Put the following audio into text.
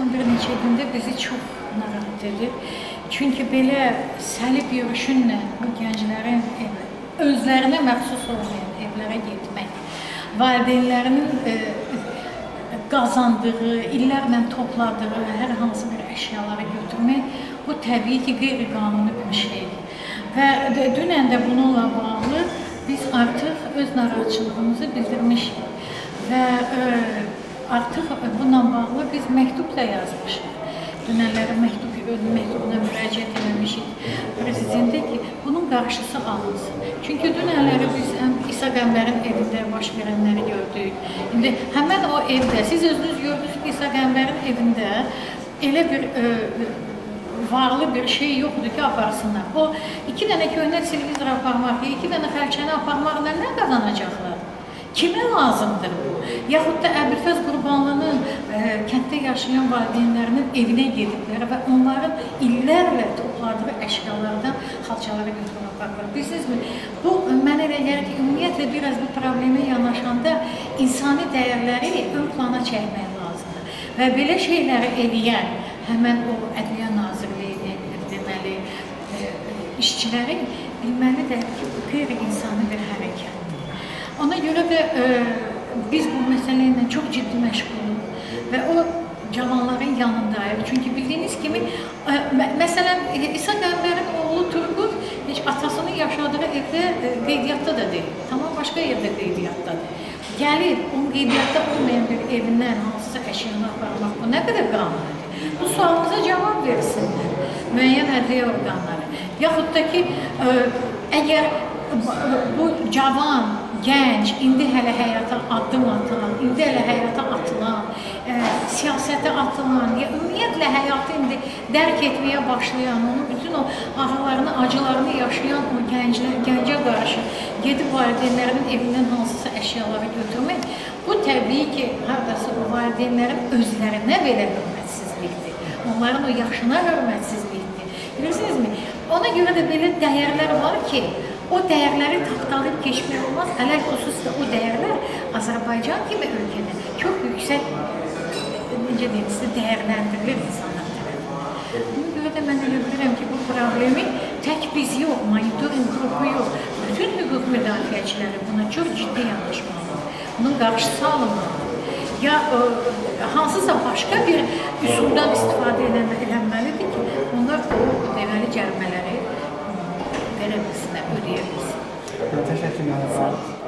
son bir neçə gündə bizi çox narahat edir. Çünki belə səlib yürüşünlə bu gənclərin özlərinə məxsus olmayan evlərə getmək, valideynlərinin qazandığı, illərlə topladığı hər hansı bir əşyaları götürmək, bu təbii ki, qeyri-qanuni bir şeydir. Və dünən də bununla bağlı biz artıq öz narahatçılığımızı bildirmişik və artıq bununla bağlı biz məktub da yazmışıq. Dünənləri məktubuna müraciət eləmişik prezidentə ki, bunun qarşısı alınsın. Çünki dünənləri biz İsa Qəmbərin evində baş verənləri gördük. İndi həmən o evdə, siz özünüz gördünüz ki, İsa Qəmbərin evində elə bir varlı bir şey yoxdur ki, aparsınlar. O, 2 dənə köhnə televizor aparmaq, 2 dənə xərçəni aparmaqla nə qazanacaqlar? Kimə lazımdır bu? Yaxud da Əbülfəz Qurbanlının kənddə yaşayan valideynlərinin evinə gediblər və onların illərlə topladığı əşyalardan xalçaları götürüb aparırlar. Bilirsinizmi? Bu, mənə elə gəlir ki, ümumiyyətlə biraz bu problemə yanaşanda insani dəyərləri ön plana çəkmək lazımdır. Və belə şeyləri eləyən həmən o Ədliyyə Nazirliyinin deməli işçiləri bilməlidir ki, bu qeyri-insani bir hərəkətdir. Ona görə də biz bu məsələ ilə çox ciddi məşğuluq və o cavanların yanındayıq. Çünki bildiyiniz kimi, məsələn, İsa Qəmbərin oğlu Turqut heç atasının yaşadığı evdə qeydiyyatda da deyil, tamam başqa yerdə qeydiyyatdadır. Gəlib, onun qeydiyyatda olmayan bir evindən hansısa əşyanı aparmaq, bu nə qədər qanunudur? Bu sualımıza cavab versinlər müəyyən ədliyyə orqanları. Yaxud da ki, əgər bu cavan, gənc, indi hələ həyata addım atan, indi hələ həyata atılan, siyasətə atılan, ümumiyyətlə həyatı indi dərk etməyə başlayan, onun bütün o ağrılarını, acılarını yaşayan o gəncə qarşı gedib valideynlərinin evindən hansısa əşyaları götürmək, bu təbii ki, haradasa o valideynlərin özlərinə belə hörmətsizlikdir. Onların o yaşına hörmətsizlikdir. Bilirsinizmi? Ona görə də belə dəyərlər var ki, o dəyərləri tapdalayıb keçmək olmaz. Ələlxüsus da o dəyərlər Azərbaycan kimi ölkədə çox yüksək, necə deyim, dəyərləndirilir insanlar tərəfindən. Buna görə də mən elə bilirəm ki, bu problemi tək biz yox, monitoring qrupu yox, bütün hüquq müdafiəçiləri buna çox ciddi yanaşmalıdır. Bunun qarşısı alınmalıdır. Ya hansısa başqa bir üsuldan istifadə edilməlidir ki, onlar o deməli cərimələri verə bilsinlər, ödəyə bilsin. Təşəkkür ederim.